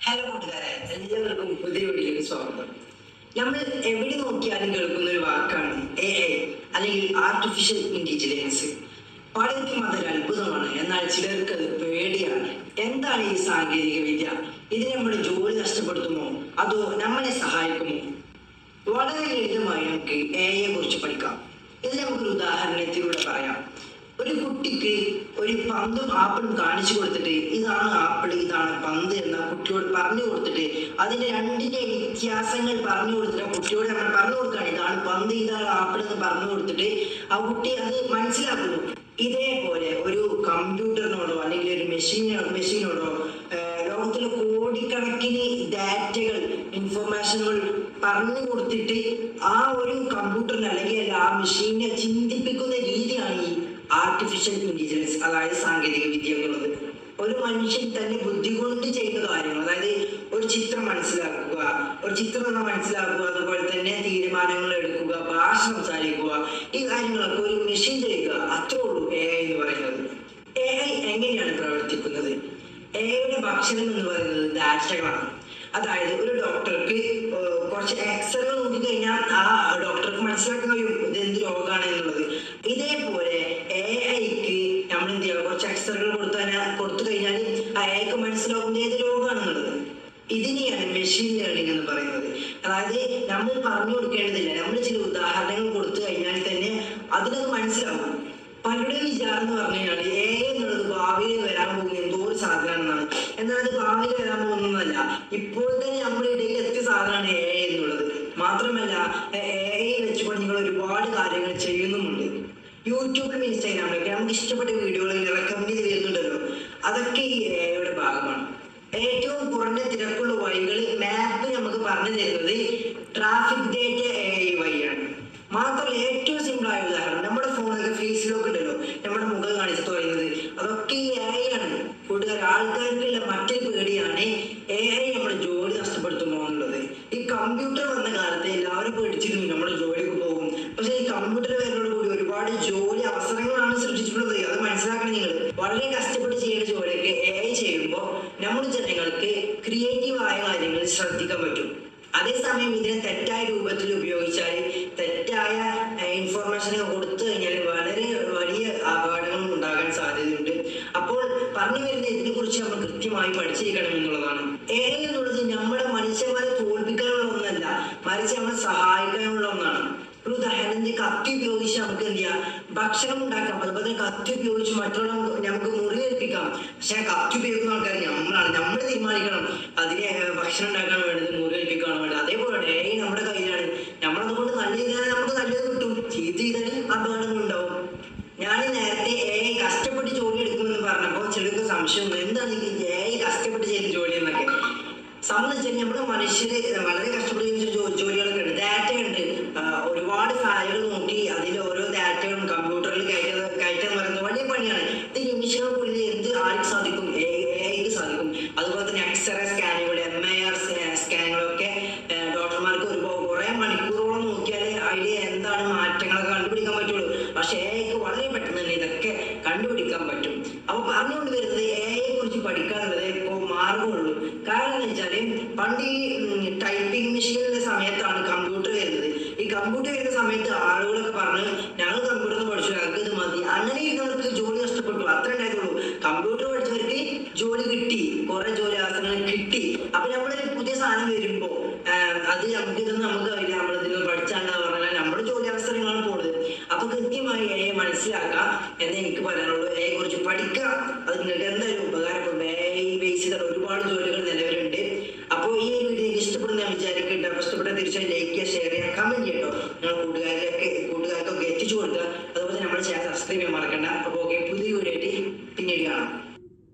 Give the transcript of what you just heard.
Hello കൂട്ടുകാരെ, എല്ലാവർക്കും പുതിയ വീഡിയോയിലേക്ക് സ്വാഗതം. നമ്മൾ എവിടെ നോക്കിയാലും കേൾക്കുന്ന ഒരു വാക്കാണ് AI അല്ലെങ്കിൽ ആർട്ടിഫിഷ്യൽ ഇന്റലിജൻസ്. പലർക്കും അതൊരു അത്ഭുതമാണ്, എന്നാൽ ചിലർക്ക് അത് പേടിയാണ്. എന്താണ് ഈ സാങ്കേതിക വിദ്യ? ഇത് നമ്മുടെ ജോലി നഷ്ടപ്പെടുത്തുമോ അതോ നമ്മളെ സഹായിക്കുമോ? വളരെ ലളിതമായി നമുക്ക് AI കുറിച്ച് പഠിക്കാം. ഇത് നമുക്കൊരു ഉദാഹരണത്തിലൂടെ പറയാം. ഒരു കുട്ടിക്ക് ഒരു പന്തും ആപ്പിളും കാണിച്ചു കൊടുത്തിട്ട് ഇതാണ് ആപ്പിൾ ഇതാണ് പന്ത് എന്ന കുട്ടിയോട് പറഞ്ഞു കൊടുത്തിട്ട് അതിന്റെ രണ്ടിന്റെ വ്യത്യാസങ്ങൾ പറഞ്ഞു കൊടുത്തിട്ട് കുട്ടിയോട് നമ്മൾ പറഞ്ഞു കൊടുക്കുകയാണ് ഇതാണ് പന്ത് ഇതാണ് ആപ്പിൾ എന്ന് പറഞ്ഞു കൊടുത്തിട്ട് ആ കുട്ടി അത് മനസ്സിലാക്കുന്നു. ഇതേപോലെ ഒരു കമ്പ്യൂട്ടറിനോടോ അല്ലെങ്കിൽ ഒരു മെഷീനോടോ ലോകത്തിലെ കോടിക്കണക്കിന് ഡാറ്റകൾ ഇൻഫർമേഷനുകൾ പറഞ്ഞു കൊടുത്തിട്ട് ആ ഒരു കമ്പ്യൂട്ടറിനെ അല്ലെങ്കിൽ ആ മെഷീനെ ചിന്തിപ്പിക്കുന്ന രീതിയാണ് ഈ ആർട്ടിഫിഷ്യൽ ഇന്റലിജൻസ്, അതായത് സാങ്കേതിക വിദ്യ എന്നുള്ളത്. ഒരു മനുഷ്യൻ തന്നെ ബുദ്ധി കൊണ്ട് ചെയ്യുന്ന കാര്യങ്ങൾ, അതായത് ഒരു ചിത്രം മനസ്സിലാക്കുക, ഒരു ചിത്രം എന്ന് മനസ്സിലാക്കുക, അതുപോലെ തന്നെ തീരുമാനങ്ങൾ എടുക്കുക, ഭാഷ സംസാരിക്കുക, ഈ കാര്യങ്ങളൊക്കെ ഒരു മെഷീൻ ചെയ്യുക. അത്രേ ഉള്ളൂ AI എന്ന് പറയുന്നത്. AI എങ്ങനെയാണ് പ്രവർത്തിക്കുന്നത്? AI ഭക്ഷണം എന്ന് പറയുന്നത് ഡാറ്റകളാണ്. അതായത് ഒരു ഡോക്ടർക്ക് കുറച്ച് എക്സ്റേ നോക്കി കഴിഞ്ഞാൽ ആ ഡോക്ടർക്ക് മനസ്സിലാക്കാൻ കഴിയും ഇത് എന്ത് രോഗമാണ് എന്നുള്ളത്. ഇതേപോലെ AI-ക്ക് നമ്മൾ എന്ത് ചെയ്യുക, കുറച്ച് എക്സ്റേകൾ കൊടുത്തു കഴിഞ്ഞാൽ ആ AI-ക്ക് മനസ്സിലാവും ഏത് രോഗമാണെന്നുള്ളത്. ഇതിനെയാണ് മെഷീൻ ലേണിംഗ് എന്ന് പറയുന്നത്. അതായത് നമ്മൾ പറഞ്ഞു കൊടുക്കേണ്ടതില്ല, നമ്മൾ ചില ഉദാഹരണങ്ങൾ കൊടുത്തു കഴിഞ്ഞാൽ തന്നെ അതിനത് മനസ്സിലാവും. പലരുടെ വിചാരം എന്ന് പറഞ്ഞു കഴിഞ്ഞാൽ AI എന്നുള്ളത് ഭാവിയിൽ വരാൻ പോകുന്ന എന്തോ ഒരു സാധനമാണെന്നാണ്. എന്നാൽ അത് ഭാവിയിൽ വരാൻ പോകുന്നതല്ല, ഇപ്പോൾ തന്നെ നമ്മുടെ ഇടയിൽ എത്തിയ സാധനമാണ് AI എന്നുള്ളത്. മാത്രമല്ല AI വെച്ചുകൊണ്ട് നിങ്ങൾ ഒരുപാട് കാര്യങ്ങൾ ചെയ്യുന്നുമുണ്ട്. യൂട്യൂബിലും ഇൻസ്റ്റാഗ്രാമിലൊക്കെ നമുക്ക് ഇഷ്ടപ്പെട്ട വീഡിയോകൾ റെക്കമെൻഡ് ചെയ്ത് വരുന്നുണ്ടല്ലോ, അതൊക്കെ ഈ AI-യുടെ ഭാഗമാണ്. ഏറ്റവും കുറഞ്ഞ തിരക്കുള്ള വഴികൾ മാപ്പ് നമുക്ക് പറഞ്ഞു തരുന്നത് ട്രാഫിക് ഡേറ്റ AI വഴിയാണ്. മാത്രമല്ല ഏറ്റവും സിമ്പിൾ ആയ ഉദാഹരണം, നമ്മുടെ ഫോണിലൊക്കെ ഫേസ് ലോക്ക് ഉണ്ടല്ലോ, നമ്മുടെ മുഖം കാണിച്ചു പറയുന്നത്, അതൊക്കെ ഈ AI ആണ്. കൂടുതൽ ആൾക്കാർക്കുള്ള മറ്റൊരു പേടിയാണ് AI നമ്മുടെ ജോലി നഷ്ടപ്പെടുത്തുമോ എന്നുള്ളത്. ഈ കമ്പ്യൂട്ടർ വന്ന കാലത്ത് എല്ലാവരും പേടിച്ചിരുന്നു നമ്മുടെ ജോലിക്ക് പോകും. പക്ഷെ ഈ കമ്പ്യൂട്ടർ വരുന്നതോടുകൂടി ഒരുപാട് ജോലി അവസരങ്ങളാണ് സൃഷ്ടിച്ചിട്ടുള്ളത്. അത് മനസ്സിലാക്കണം നിങ്ങൾ. വളരെ കഷ്ടപ്പെട്ട് ചെയ്യേണ്ട ജോലിയൊക്കെ AI ചെയ്യുമ്പോൾ നമ്മുടെ ജനങ്ങൾക്ക് ക്രിയേറ്റീവായ കാര്യങ്ങൾ ശ്രദ്ധിക്കാൻ പറ്റും. അതേസമയം ഇതിനെ തെറ്റായ രൂപത്തിൽ ഉപയോഗിച്ചാൽ, തെറ്റായ ഇൻഫർമേഷൻ കൊടുത്തു കഴിഞ്ഞാൽ വളരെ വലിയ അപകടങ്ങളും ഉണ്ടാകാൻ സാധ്യതയുണ്ട്. അപ്പോൾ പറഞ്ഞു വരുന്ന ഇതിനെ കുറിച്ച് നമ്മൾ കൃത്യമായി പഠിച്ചിരിക്കണം എന്നുള്ളതാണ്. AI എന്നുള്ളത് നമ്മുടെ മനുഷ്യന്മാരെ തോൽപ്പിക്കാനുള്ള ഒന്നല്ല, മറിച്ച് നമ്മളെ സഹായിക്കാനുള്ള ഒന്നാണ്. ഒരു ഉദാഹരണത്തിന് കത്തി ഉപയോഗിച്ച് നമുക്ക് എന്ത് ചെയ്യാം, ഭക്ഷണം ഉണ്ടാക്കാം. അതുപോലെ കത്തി ഉപയോഗിച്ച് മറ്റുള്ള നമുക്ക് മുറിവേൽപ്പിക്കാം. പക്ഷെ കത്തി ഉപയോഗിക്കുന്ന ആൾക്കാർ നമ്മളാണ്. നമ്മൾ തീരുമാനിക്കണം അതിനെ ഭക്ഷണം ഉണ്ടാക്കാൻ വേണ്ടത് മുറിവേൽപ്പിക്കാണ് വേണ്ടത്. അതേപോലെ AI നമ്മുടെ കയ്യിലാണ്. നമ്മളതുകൊണ്ട് നല്ല ചെയ്താൽ നമുക്ക് നല്ലത് കിട്ടും, ചീത്ത ചെയ്താൽ അപകടങ്ങൾ ഉണ്ടാവും. ഞാൻ നേരത്തെ AI കഷ്ടപ്പെട്ട് ജോലി എടുക്കുമെന്ന് പറഞ്ഞപ്പോൾ ചിലർക്ക് സംശയം, എന്താണ് AI കഷ്ടപ്പെട്ട് ചെയ്യുന്ന ജോലി എന്നൊക്കെ. സംബന്ധിച്ചാൽ നമ്മുടെ മനുഷ്യര് വളരെ കഷ്ടപ്പെട്ട് ചെയ്യുന്ന ജോലികളൊക്കെ ഉണ്ട്. ഡാറ്റ ഉണ്ട്, ഒരുപാട് ഫയലുകൾ നോക്കി അതിൽ ഓരോ ഡാറ്റകളും കമ്പ്യൂട്ടറിൽ കയറ്റാൻ പറയുന്നത് വലിയ പണിയാണ്. ഇത് നിമിഷങ്ങൾക്കുള്ളിൽ എന്ത് ആർക്ക് സാധിക്കും, AI-ക്ക് സാധിക്കും. അതുപോലെ തന്നെ എക്സ്റേ സ്കാനുകൾ, MRI സ്കാനുകളൊക്കെ ഡോക്ടർമാർക്ക് കുറെ മണിക്കൂറോളം നോക്കിയാൽ അതിൽ എന്താണ് മാറ്റങ്ങളൊക്കെ കണ്ടുപിടിക്കാൻ പറ്റുള്ളൂ. പക്ഷെ AI-ക്ക് വളരെ പെട്ടെന്ന് തന്നെ ഇതൊക്കെ കണ്ടുപിടിക്കാൻ പറ്റും. അപ്പൊ പറഞ്ഞുകൊണ്ട് വരുന്നത് AI-യെ കുറിച്ച് പഠിക്കാനുള്ളത് ഇപ്പോൾ മാർഗമുള്ളൂ. കാരണം എന്ന് വെച്ചാല് പണ്ട് ഈ ടൈപ്പിംഗ് മെഷീനിന്റെ സമയത്താണ് കമ്പ്യൂട്ടർ വരുന്നത്. ഈ കമ്പ്യൂട്ടർ വരുന്ന സമയത്ത് ആളുകളൊക്കെ പറഞ്ഞു ഞങ്ങൾ കമ്പ്യൂട്ടർ പഠിച്ചു, ഞങ്ങൾക്ക് ഇത് മതി. അങ്ങനെ ഇരുന്നവർക്ക് ജോലി നഷ്ടപ്പെട്ടു, അത്ര ഉണ്ടായിട്ടുള്ളൂ. കമ്പ്യൂട്ടർ പഠിച്ചവർക്ക് ജോലി കിട്ടി, കുറെ ജോലി അവസരങ്ങൾ കിട്ടി. അപ്പൊ നമ്മളൊരു പുതിയ സാധനം വരുമ്പോ അത് ഇതൊന്നും നമുക്ക് അറിയില്ല, നമ്മളിതിന് പഠിച്ചാണ്ടാ പറഞ്ഞാൽ നമ്മുടെ ജോലി അവസരങ്ങളാണ് പോകുന്നത്. അപ്പൊ കൃത്യമായി AI മനസ്സിലാക്കാം എന്ന് എനിക്ക് പറയാനുള്ളൂ. AI കുറിച്ച് പഠിക്കുക, അത് നിങ്ങൾക്ക് എന്തായാലും ഉപകാരപ്പെടും. AI ബേസ് ചെയ്ത ഒരുപാട് ജോലികൾ നിലവിലുണ്ട്. അപ്പോൾ ഈ ഒരു വീഡിയോ ഇഷ്ടപ്പെടുന്ന വിചാരിക്കട്ടെ. ഇഷ്ടപ്പെട്ട തീർച്ചയായും ലൈക്ക് ചെയ്യുക, ഷെയർ ചെയ്യുക, കമന്റ് ചെയ്യട്ടോ. നിങ്ങൾ കൂട്ടുകാർക്കൊക്കെ എത്തിച്ചു കൊടുക്കുക. അതുപോലെ നമ്മുടെ ചാനൽ സബ്സ്ക്രൈബ് ചെയ്യാൻ മറക്കണ്ട. അപ്പോൾ